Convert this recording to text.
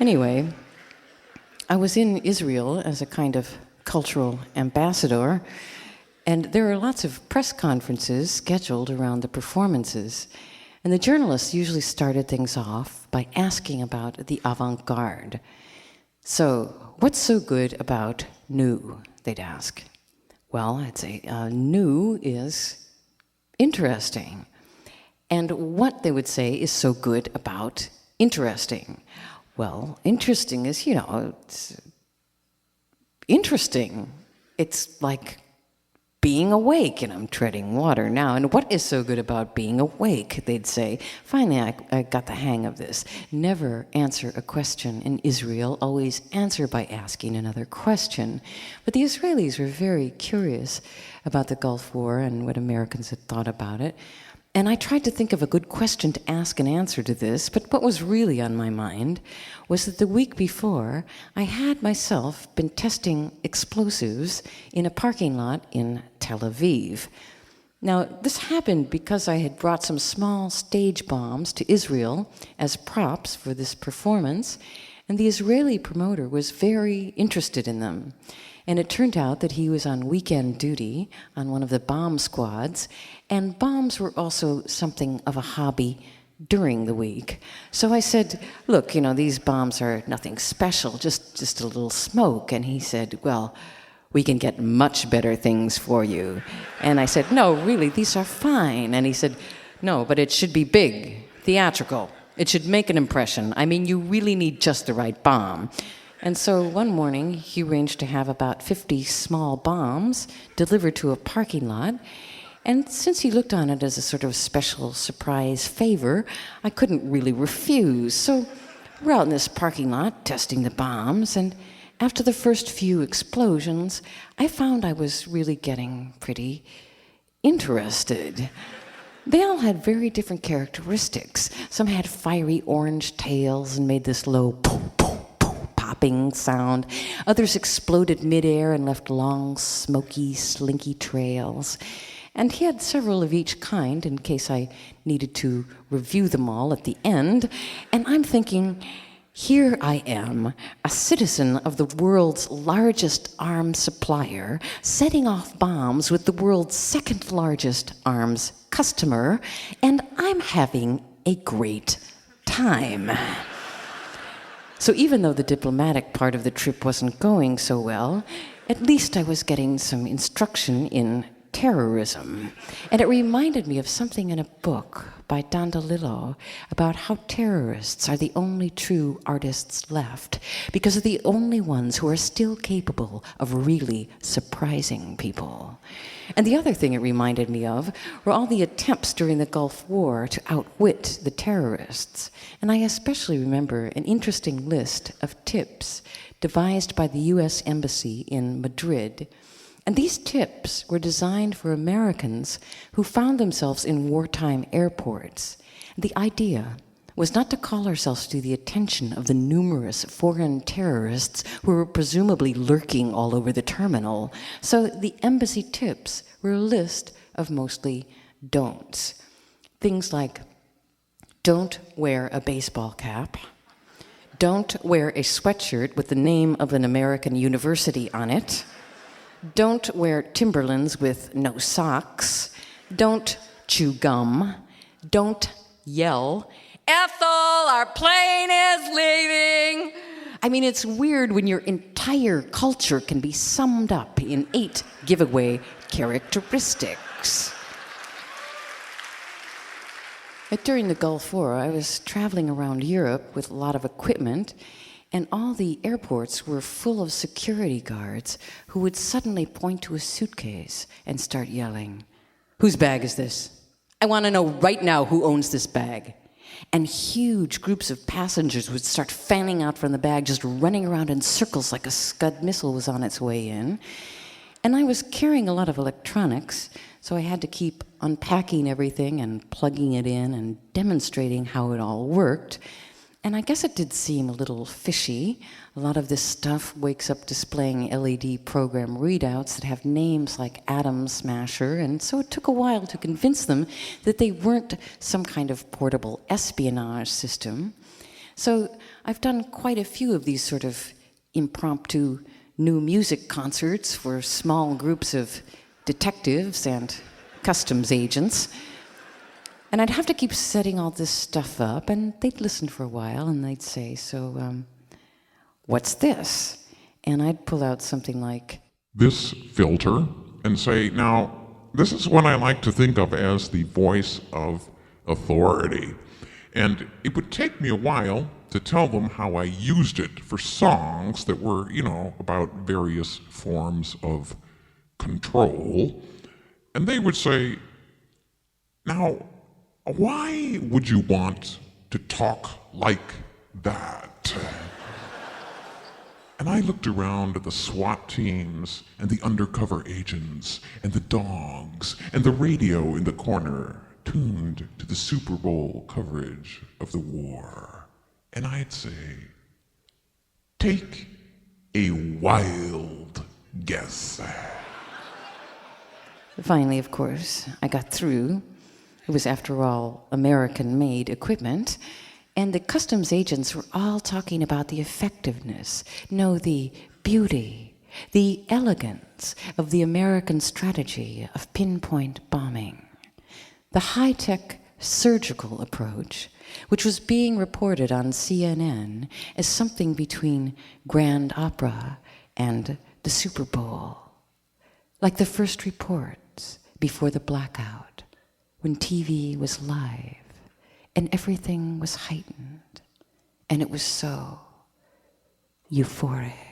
Anyway, I was in Israel as a kind of cultural ambassador, and there are lots of press conferences scheduled around the performances. And the journalists usually started things off by asking about the avant-garde. So, what's so good about new, they'd ask. Well, I'd say new is interesting. And what they would say is so good about interesting. Well, interesting is, it's interesting. It's like being awake, and I'm treading water now. And what is so good about being awake, they'd say. Finally, I got the hang of this. Never answer a question in Israel, always answer by asking another question. But the Israelis were very curious about the Gulf War and what Americans had thought about it. And I tried to think of a good question to ask in answer to this, but what was really on my mind was that the week before, I had myself been testing explosives in a parking lot in Tel Aviv. Now, this happened because I had brought some small stage bombs to Israel as props for this performance, and the Israeli promoter was very interested in them. And it turned out that he was on weekend duty on one of the bomb squads, and bombs were also something of a hobby during the week. So I said, look, these bombs are nothing special, just a little smoke. And he said, well, we can get much better things for you. And I said, no, really, these are fine. And he said, no, but it should be big, theatrical. It should make an impression. I mean, you really need just the right bomb. And so one morning, he arranged to have about 50 small bombs delivered to a parking lot. And since he looked on it as a sort of special surprise favor, I couldn't really refuse. So we're out in this parking lot testing the bombs, and after the first few explosions, I found I was really getting pretty interested. They all had very different characteristics. Some had fiery orange tails and made this low poof, poof, popping sound. Others exploded midair and left long, smoky, slinky trails. And he had several of each kind in case I needed to review them all at the end. And I'm thinking, here I am, a citizen of the world's largest arms supplier, setting off bombs with the world's second largest arms customer, and I'm having a great time. So even though the diplomatic part of the trip wasn't going so well, at least I was getting some instruction in terrorism. And it reminded me of something in a book by Don DeLillo about how terrorists are the only true artists left because they're the only ones who are still capable of really surprising people. And the other thing it reminded me of were all the attempts during the Gulf War to outwit the terrorists. And I especially remember an interesting list of tips devised by the U.S. Embassy in Madrid. And these tips were designed for Americans who found themselves in wartime airports. The idea was not to call ourselves to the attention of the numerous foreign terrorists who were presumably lurking all over the terminal. So the embassy tips were a list of mostly don'ts. Things like, don't wear a baseball cap. Don't wear a sweatshirt with the name of an American university on it. Don't wear Timberlands with no socks. Don't chew gum. Don't yell, Ethel, our plane is leaving. I mean, it's weird when your entire culture can be summed up in 8 giveaway characteristics. But during the Gulf War, I was traveling around Europe with a lot of equipment, and all the airports were full of security guards who would suddenly point to a suitcase and start yelling, "Whose bag is this? I want to know right now who owns this bag." And huge groups of passengers would start fanning out from the bag, just running around in circles like a Scud missile was on its way in. And I was carrying a lot of electronics, so I had to keep unpacking everything and plugging it in and demonstrating how it all worked. And I guess it did seem a little fishy. A lot of this stuff wakes up displaying LED program readouts that have names like Atom Smasher, and so it took a while to convince them that they weren't some kind of portable espionage system. So I've done quite a few of these sort of impromptu new music concerts for small groups of detectives and customs agents. And I'd have to keep setting all this stuff up, and they'd listen for a while, and they'd say, so, what's this? And I'd pull out something like, this filter, and say, now, this is what I like to think of as the voice of authority. And it would take me a while to tell them how I used it for songs that were, about various forms of control. And they would say, now, why would you want to talk like that? And I looked around at the SWAT teams and the undercover agents and the dogs and the radio in the corner tuned to the Super Bowl coverage of the war. And I'd say, take a wild guess. Finally, of course, I got through. It was, after all, American-made equipment. And the customs agents were all talking about the effectiveness, no, the beauty, the elegance of the American strategy of pinpoint bombing. The high-tech surgical approach, which was being reported on CNN as something between grand opera and the Super Bowl. Like the first reports before the blackout, when TV was live, and everything was heightened, and it was so euphoric.